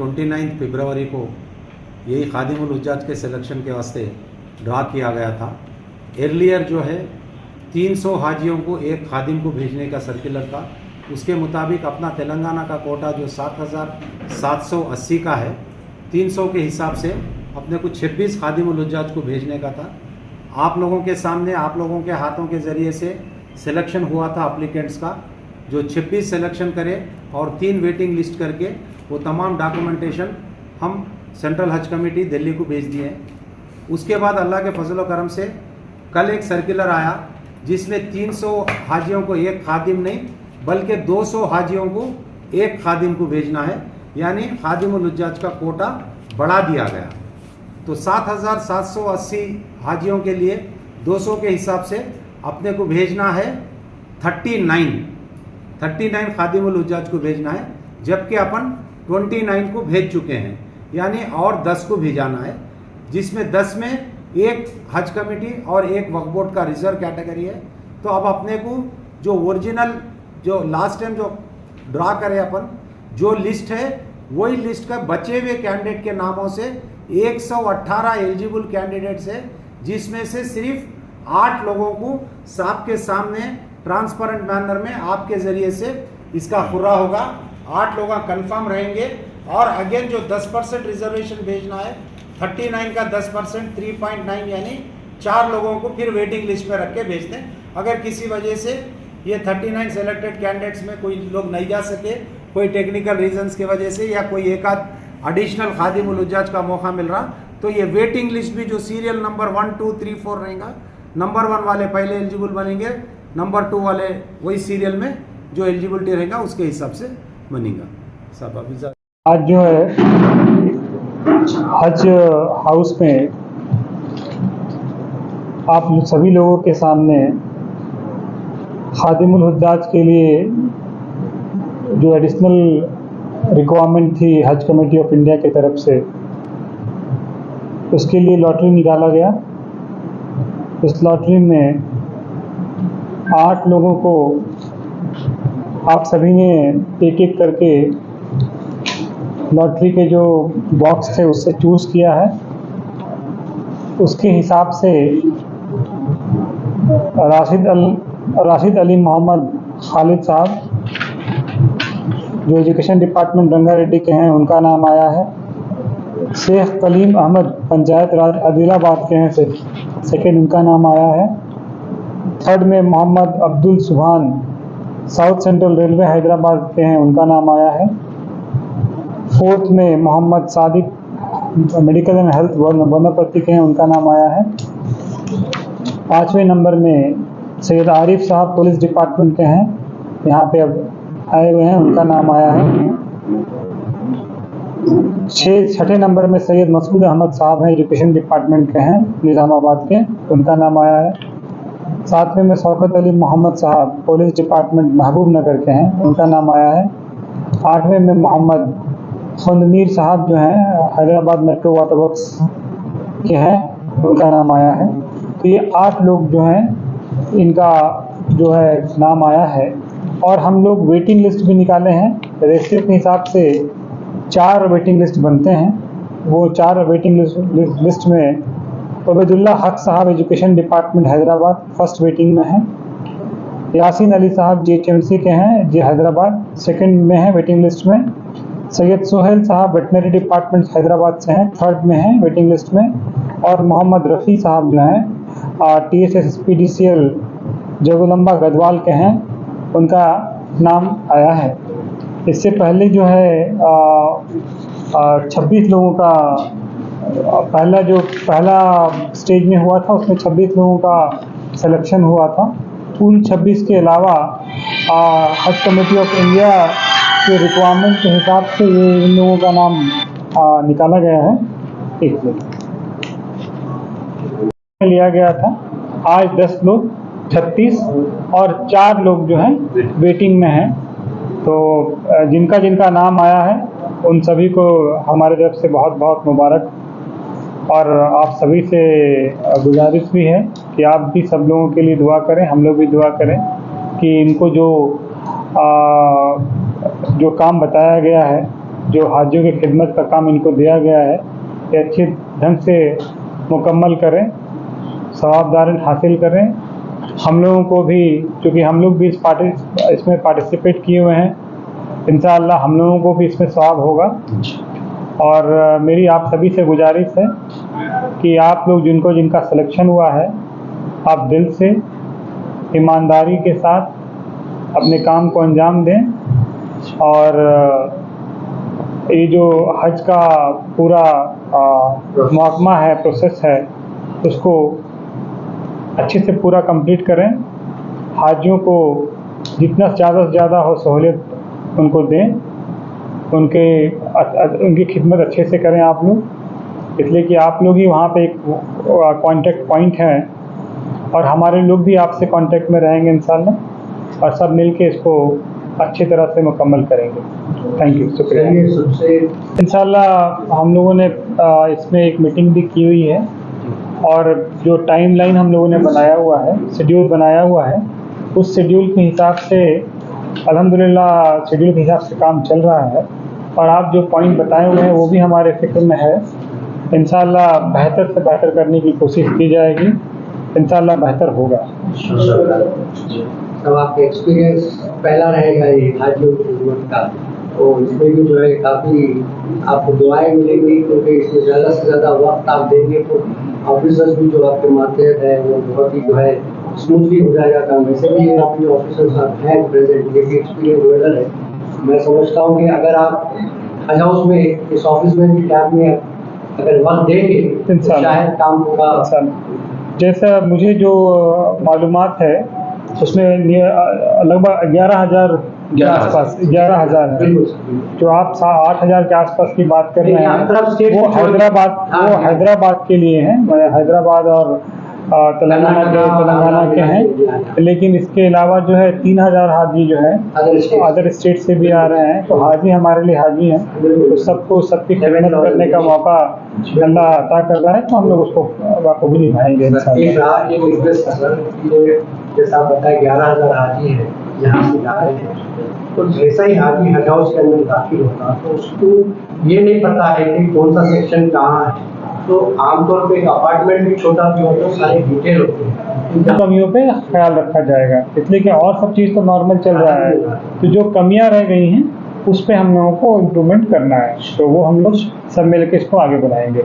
29 फरवरी को यही खादिमुल हुज्जाज के सिलेक्शन के वास्ते ड्रा किया गया था। एर्लियर जो है 300 हाजियों को एक खादिम को भेजने का सर्कुलर था। उसके मुताबिक अपना तेलंगाना का कोटा जो 7,780 का है, 300 के हिसाब से अपने को 26 खादिमुल हुज्जाज को भेजने का था। आप लोगों के सामने, आप लोगों के हाथों के ज़रिए से सिलेक्शन हुआ था अप्लीकेंट्स का, जो 26 सिलेक्शन करे और 3 वेटिंग लिस्ट करके वो तमाम डॉक्यूमेंटेशन हम सेंट्रल हज कमेटी दिल्ली को भेज दिए हैं। उसके बाद अल्लाह के फजल व करम से कल एक सर्कुलर आया जिसमें 300 हाजियों को एक खादिम नहीं बल्कि 200 हाजियों को एक खादिम को भेजना है, यानी खादिमुल हुज्जाज का कोटा बढ़ा दिया गया। तो 7,780 हाजियों के लिए 200 के हिसाब से अपने को भेजना है 39 खादिमुल हुज्जाज को भेजना है, जबकि अपन 29 को भेज चुके हैं, यानी और 10 को भेजाना है, जिसमें 10 में एक हज कमेटी और एक वक्फ बोर्ड का रिजर्व कैटेगरी है। तो अब अपने को जो ओरिजिनल, जो लास्ट टाइम जो ड्रा करे अपन, जो लिस्ट है वही लिस्ट का बचे हुए कैंडिडेट के नामों से 118 एलिजिबल कैंडिडेट्स है, जिसमें से सिर्फ 8 लोगों को साहब के सामने ट्रांसपेरेंट मैनर में आपके ज़रिए से इसका खुर्रा होगा। 8 लोग कंफर्म रहेंगे और अगेन जो 10% रिजर्वेशन भेजना है, 39 का 10% 3.9 यानी 4 लोगों को फिर वेटिंग लिस्ट में रख के भेज दें। अगर किसी वजह से ये 39 सेलेक्टेड कैंडिडेट्स में कोई लोग नहीं जा सके, कोई टेक्निकल रीजंस की वजह से, या कोई एक आध एडिशनल खादिमुल हुज्जाज का मौका मिल रहा, तो ये वेटिंग लिस्ट भी जो सीरियल नंबर 1, 2, 3, 4 रहेगा, नंबर 1 वाले पहले एलिजिबल बनेंगे, नंबर 2 वाले वही सीरियल में जो एलिजिबिलिटी रहेगा उसके हिसाब से बनेगा। सब अभी आज जो है हज हाउस में आप सभी लोगों के सामने खादिमुल हुज्जाज के लिए जो एडिशनल रिक्वायरमेंट थी हज कमेटी ऑफ इंडिया की तरफ से, उसके लिए लॉटरी निकाला गया। इस लॉटरी में 8 लोगों को आप सभी ने एक एक करके लॉटरी के जो बॉक्स थे उससे चूज़ किया है। उसके हिसाब से राशिद अली मोहम्मद खालिद साहब जो एजुकेशन डिपार्टमेंट रंगारेड्डी के हैं, उनका नाम आया है। शेख कलीम अहमद पंचायत राज आदिलाबाद के हैं, सेकेंड उनका नाम आया है। थर्ड में मोहम्मद अब्दुल सुभान साउथ सेंट्रल रेलवे हैदराबाद के हैं, उनका नाम आया है। फोर्थ में Mohammed Sadiq medical and health वनपति के हैं, उनका नाम आया है। 5वें नंबर में सैयद आरिफ साहब पुलिस डिपार्टमेंट के हैं, यहाँ पे अब आए हुए हैं, उनका नाम आया है। 6ठे नंबर में सैयद मसूद अहमद साहब हैं, एजुकेशन डिपार्टमेंट के हैं, निज़ामाबाद के, उनका नाम आया है। 7वें में शौकत अली मोहम्मद साहब पुलिस डिपार्टमेंट महबूब नगर के हैं, उनका नाम आया है। 8वें में मोहम्मद खुंदमीर साहब जो हैं हैदराबाद मेट्रो वाटर वर्क्स के हैं, उनका नाम आया है। तो ये 8 लोग जो हैं, इनका जो है नाम आया है। और हम लोग वेटिंग लिस्ट भी निकाले हैं। रेशियो के हिसाब से 4 वेटिंग लिस्ट बनते हैं। वो 4 वेटिंग लिस्ट में उबैदुल्ला हक साहब education department Hyderabad first waiting में हैं। यासीन अली साहब GHMC के हैं, जी हैदराबाद सेकंड में है वेटिंग लिस्ट में। सैयद सोहेल साहब वेटनरी डिपार्टमेंट हैदराबाद से हैं, थर्ड में हैं वेटिंग लिस्ट में। और मोहम्मद रफ़ी साहब जो हैं TSS-PDCL जोगुलंबा गढ़वाल के हैं, उनका नाम आया है। इससे पहले जो है 26 लोगों का पहला स्टेज में हुआ था, उसमें 26 लोगों का सिलेक्शन हुआ था। उन 26 के अलावा हज कमेटी ऑफ इंडिया के रिक्वायरमेंट के हिसाब से ये इन लोगों का नाम निकाला गया है। एक लिया गया था। आज 10 लोग 36 और 4 लोग जो हैं वेटिंग में हैं। तो जिनका नाम आया है उन सभी को हमारे तरफ से बहुत बहुत मुबारक। और आप सभी से गुजारिश भी है कि आप भी सब लोगों के लिए दुआ करें, हम लोग भी दुआ करें कि इनको जो काम बताया गया है जो हाजियों की खिदमत का काम इनको दिया गया है ये अच्छे ढंग से मुकम्मल करें, सवाबदार हासिल करें। हम लोगों को भी, क्योंकि हम लोग भी इसमें पार्टिसिपेट किए हुए हैं, इंशाअल्लाह हम लोगों को भी इसमें सवाब होगा। और मेरी आप सभी से गुजारिश है कि आप लोग जिनका सिलेक्शन हुआ है, आप दिल से ईमानदारी के साथ अपने काम को अंजाम दें और ये जो हज का पूरा महकमा है, प्रोसेस है, उसको अच्छे से पूरा कंप्लीट करें। हाजियों को जितना ज़्यादा से ज़्यादा हो सहूलियत उनको दें, उनकी खिदमत अच्छे से करें आप लोग, इसलिए कि आप लोग ही वहाँ पे एक कांटेक्ट पॉइंट है और हमारे लोग भी आपसे कांटेक्ट में रहेंगे इंशाल्लाह, और सब मिल के इसको अच्छी तरह से मुकम्मल करेंगे। थैंक यू, शुक्रिया। इंशाल्लाह हम लोगों ने इसमें एक मीटिंग भी की हुई है और जो टाइमलाइन हम लोगों ने बनाया हुआ है, शेड्यूल बनाया हुआ है, उस शेड्यूल के हिसाब से अल्हम्दुलिल्लाह शेड्यूल के हिसाब से काम चल रहा है और आप जो पॉइंट बताए हुए हैं वो भी हमारे फिक्र में है। इंशाल्लाह बेहतर से बेहतर करने की कोशिश की जाएगी, इंशाल्लाह बेहतर होगा। तब आपका एक्सपीरियंस पहला रहेगा ये हाजियों की खिदमत का, तो इसमें भी जो है काफ़ी आपको दुआएं मिलेंगी, क्योंकि इसमें ज़्यादा से ज़्यादा वक्त आप देंगे तो ऑफिसर्स भी जो आपके मातहत है वो बहुत ही जो है स्मूथली हो जाएगा काम। वैसे भी आपके ऑफिसर्स हैं प्रेजेंट, ये भी एक्सपीरियंस लेवल है। मैं समझता हूँ कि अगर आप हज हाउस में इस ऑफिस में भी कैब में अगर वक्त देंगे तो शायद काम होगा। जैसा मुझे जो मालूमात है उसमें लगभग 11,000 के आसपास 11,000 है। जो आप 8,000 के आसपास की बात कर रहे हैं वो हैदराबाद के लिए हैं, हैदराबाद और तेलंगाना के हैं। लेकिन इसके अलावा जो है 3,000 हाजी जो है अदर स्टेट से भी आ रहे हैं, तो हाजी हमारे लिए हाजी हैं, तो सबको सबकी खिदमत करने का मौका अल्लाह अता कर रहा है, तो हम लोग उसको बखूबी निभाएंगे। जैसा आप बताया 11,000 हाजी है यहाँ से जा रहे हैं, तो जैसा ही हाजी हज हाउस के अंदर दाखिल होगा तो उसको ये नहीं पता है कि कौन सा सेक्शन कहाँ है, तो आमतौर पे एक अपार्टमेंट भी छोटा भी होता है, सारे डिटेल होते हैं, कमियों पे ख्याल रखा जाएगा। इसलिए कि और सब चीज़ तो नॉर्मल चल रहा है, तो जो कमियां रह गई हैं उस पे हम लोगों को इम्प्रूवमेंट करना है, तो वो हम लोग सब मिल के इसको आगे बढ़ाएंगे।